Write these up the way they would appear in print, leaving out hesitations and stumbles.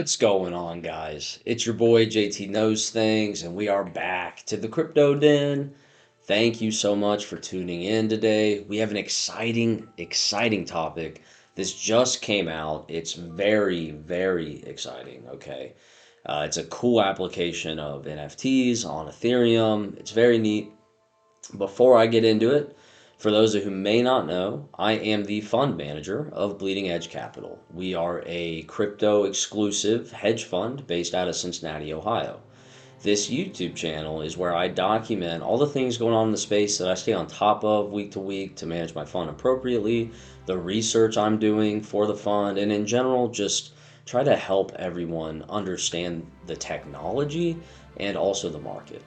What's going on, guys? It's your boy JT Knows Things, and we are back to the Crypto Den. Thank you so much for tuning in today. We have an exciting topic. This just came out. It's very exciting, okay? It's a cool application of NFTs on Ethereum. It's very neat. Before I get into it, for those who may not know, I am the fund manager of Bleeding Edge Capital. We are a crypto exclusive hedge fund based out of Cincinnati, Ohio. This YouTube channel is where I document all the things going on in the space that I stay on top of week to week to manage my fund appropriately, the research I'm doing for the fund, and in general, just try to help everyone understand the technology and also the market.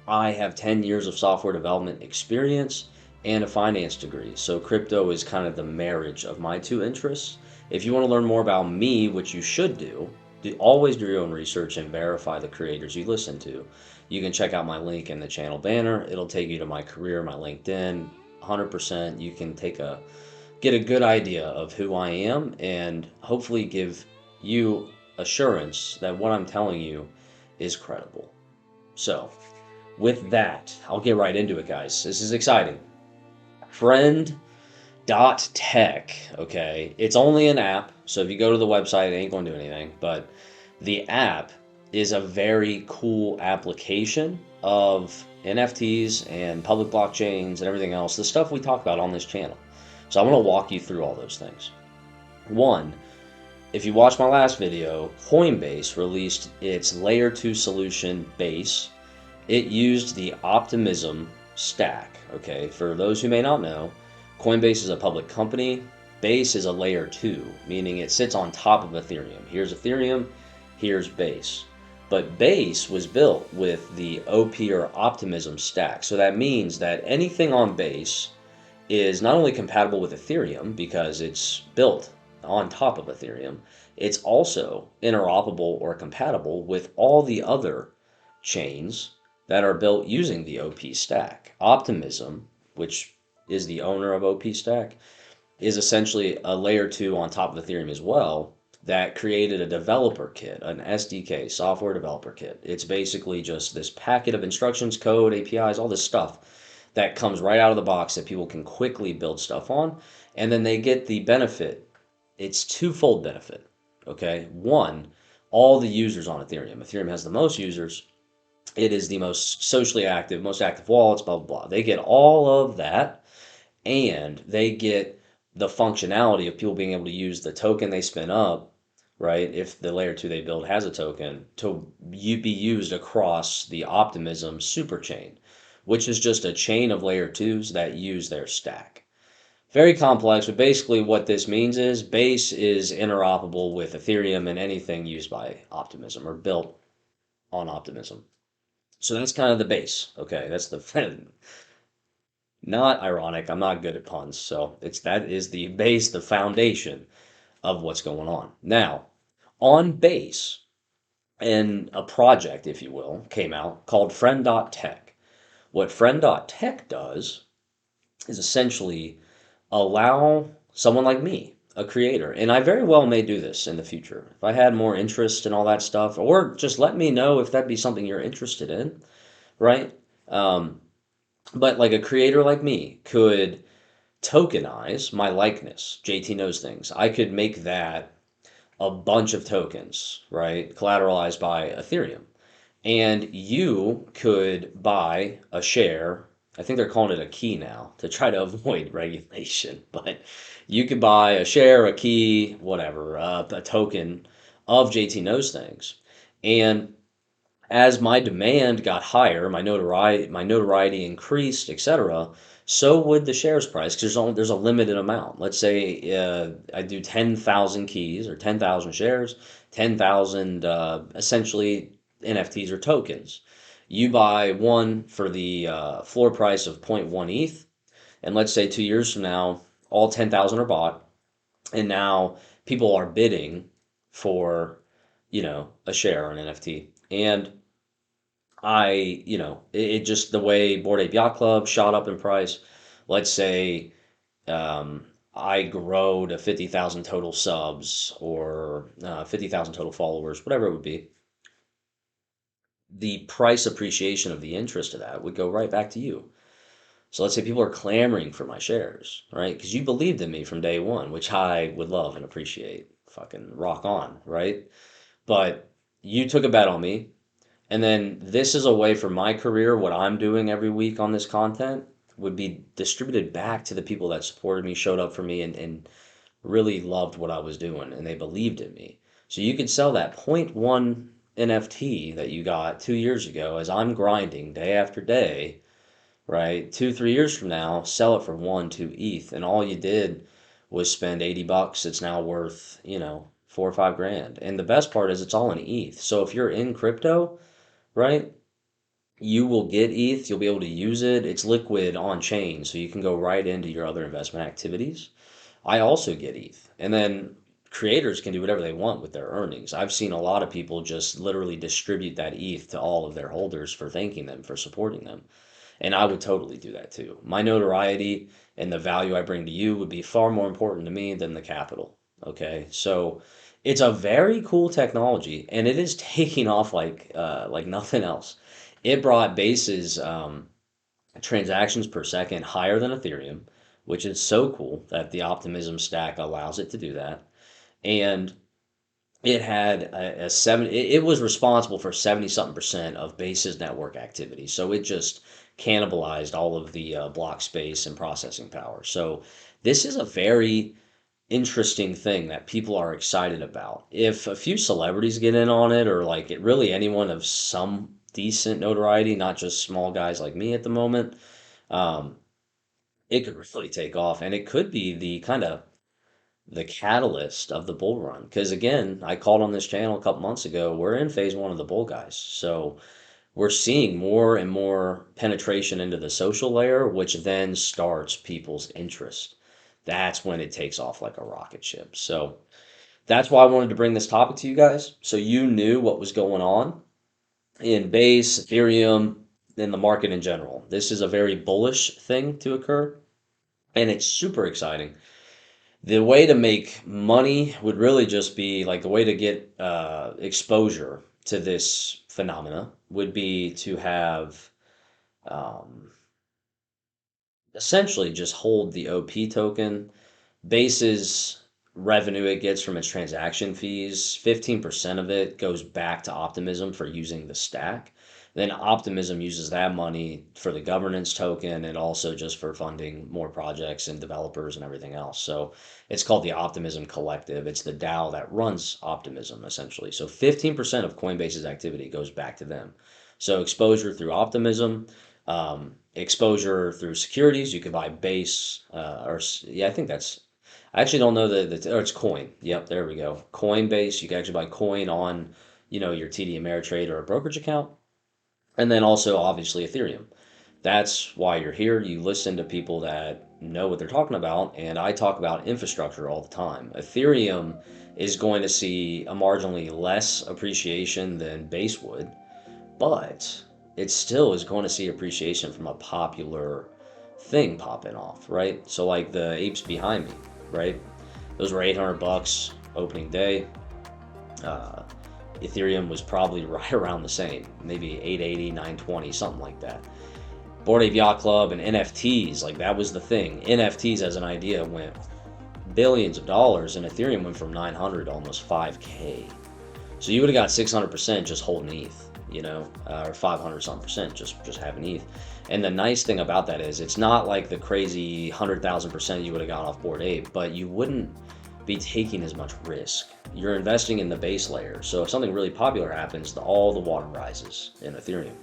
I have 10 years of software development experience and a finance degree. So crypto is kind of the marriage of my two interests. If you want to learn more about me, which you should always do your own research and verify the creators you listen to. You can check out my link in the channel banner. It'll take you to my career, my LinkedIn. 100%. You can get a good idea of who I am and hopefully give you assurance that what I'm telling you is credible. So, with that, I'll get right into it, guys. This is exciting. Friend.Tech, okay? It's only an app, so if you go to the website, it ain't going to do anything. But the app is a very cool application of NFTs and public blockchains and everything else, the stuff we talk about on this channel. So I want to walk you through all those things. One, if you watched my last video, Coinbase released its layer 2 solution Base. It used the Optimism stack. Okay, for those who may not know, Coinbase is a public company. Base is a layer 2, meaning it sits on top of Ethereum. Here's Ethereum, here's Base. But Base was built with the OP or Optimism stack. So that means that anything on Base is not only compatible with Ethereum because it's built on top of Ethereum, it's also interoperable or compatible with all the other chains that are built using the OP stack. Optimism, which is the owner of OP stack, is essentially a layer 2 on top of Ethereum as well that created a developer kit, an SDK, software developer kit. It's basically just this packet of instructions, code, APIs, all this stuff that comes right out of the box that people can quickly build stuff on, and then they get the benefit. It's twofold benefit, okay? One, all the users on Ethereum. Ethereum has the most users. It is the most socially active, most active wallets, blah, blah, blah. They get all of that, and they get the functionality of people being able to use the token they spin up, right? If the layer 2 they build has a token, to be used across the Optimism superchain, which is just a chain of layer 2s that use their stack. Very complex, but basically what this means is Base is interoperable with Ethereum and anything used by Optimism or built on Optimism. So that's kind of the base. Okay, that's the not ironic. I'm not good at puns, so that is the base, the foundation of what's going on. Now, on base, and a project, if you will, came out called Friend.Tech. What Friend.Tech does is essentially allow someone like me, a creator, and I very well may do this in the future. If I had more interest in all that stuff, or just let me know if that'd be something you're interested in, right? But like a creator like me could tokenize my likeness. JT knows things. I could make that a bunch of tokens, right? Collateralized by Ethereum. And you could buy a share. I think they're calling it a key now to try to avoid regulation. But you could buy a share, a key, whatever, a token of JT knows things. And as my demand got higher, my notoriety increased, etc., so would the shares price because there's a limited amount. Let's say I do 10,000 keys or 10,000 shares, 10,000 essentially NFTs or tokens. You buy one for the floor price of zero point 0.1 ETH, and let's say 2 years from now, all 10,000 are bought, and now people are bidding for, a share on NFT. And it just the way Bored Ape Yacht Club shot up in price. Let's say I grow to 50,000 total subs or 50,000 total followers, whatever it would be, the price appreciation of the interest of that would go right back to you. So let's say people are clamoring for my shares, right? Because you believed in me from day one, which I would love and appreciate. Fucking rock on, right? But you took a bet on me. And then this is a way for my career, what I'm doing every week on this content would be distributed back to the people that supported me, showed up for me, and really loved what I was doing, and they believed in me. So you could sell that point 0.1 NFT that you got 2 years ago as I'm grinding day after day, right? 2, 3 years from now, sell it for 1, 2 ETH, and all you did was spend $80. It's now worth, 4 or 5 grand. And the best part is it's all in ETH. So if you're in crypto, right, you will get ETH, you'll be able to use it. It's liquid on chain, so you can go right into your other investment activities. I also get ETH. And then creators can do whatever they want with their earnings. I've seen a lot of people just literally distribute that ETH to all of their holders for thanking them for supporting them. And I would totally do that too. My notoriety and the value I bring to you would be far more important to me than the capital. Okay. So it's a very cool technology and it is taking off like nothing else. It brought Base's transactions per second higher than Ethereum, which is so cool that the Optimism stack allows it to do that. And it had a seven. It was responsible for 70 something percent of Base's network activity. So it just cannibalized all of the block space and processing power. So this is a very interesting thing that people are excited about. If a few celebrities get in on it, or like it really anyone of some decent notoriety, not just small guys like me at the moment, um, it could really take off, and it could be the kind of the catalyst of the bull run. Because again, I called on this channel a couple months ago. We're in phase one of the bull guys, so we're seeing more and more penetration into the social layer, which then starts people's interest. That's when it takes off like a rocket ship. So that's why I wanted to bring this topic to you guys, so you knew what was going on in Base, Ethereum, in the market in general. This is a very bullish thing to occur, and it's super exciting. The way to make money would really just be like the way to get exposure to this phenomena would be to have um, essentially just hold the OP token. Base's revenue it gets from its transaction fees, 15% of it goes back to Optimism for using the stack. Then Optimism uses that money for the governance token and also just for funding more projects and developers and everything else. So it's called the Optimism Collective. It's the DAO that runs Optimism essentially. So 15% of Coinbase's activity goes back to them. So exposure through Optimism, exposure through securities. You could buy Base, yeah, I think that's I actually don't know or it's Coin. Yep, there we go. Coinbase. You can actually buy coin on, your TD Ameritrade or a brokerage account. And then also obviously Ethereum. That's why you're here. You listen to people that know what they're talking about, and I talk about infrastructure all the time. Ethereum is going to see a marginally less appreciation than Base would, but it still is going to see appreciation from a popular thing popping off, right? So like the apes behind me, right? Those were $800 opening day. Uh, Ethereum was probably right around the same, maybe 880, 920, something like that. Bored Ape Yacht Club and NFTs, like that was the thing. NFTs as an idea went billions of dollars, and Ethereum went from 900 to almost 5K. So you would have got 600% just holding ETH, or 500 something percent just having ETH. And the nice thing about that is it's not like the crazy 100,000% you would have got off Bored Ape, but you wouldn't be taking as much risk. You're investing in the base layer. So if something really popular happens, all the water rises in Ethereum.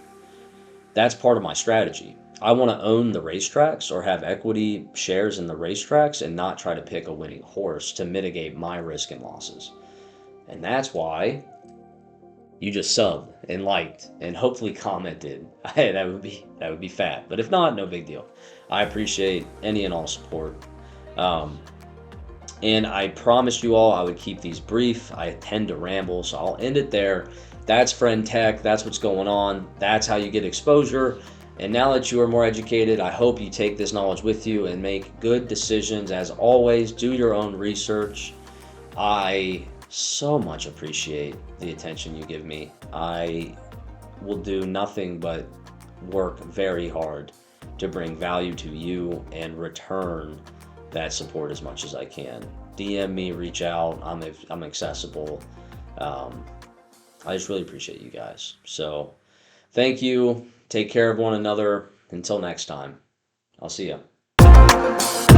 That's part of my strategy. I want to own the racetracks or have equity shares in the racetracks and not try to pick a winning horse to mitigate my risk and losses. And that's why you just subbed and liked and hopefully commented. that would be fat. But if not, no big deal. I appreciate any and all support. And I promised you all I would keep these brief. I tend to ramble, so I'll end it there. That's Friend.Tech. That's what's going on. That's how you get exposure. And now that you are more educated, I hope you take this knowledge with you and make good decisions. As always, do your own research. I so much appreciate the attention you give me. I will do nothing but work very hard to bring value to you and return that support as much as I can. DM me, reach out. I'm accessible. Um, I just really appreciate you guys. So thank you. Take care of one another. Until next time, I'll see you.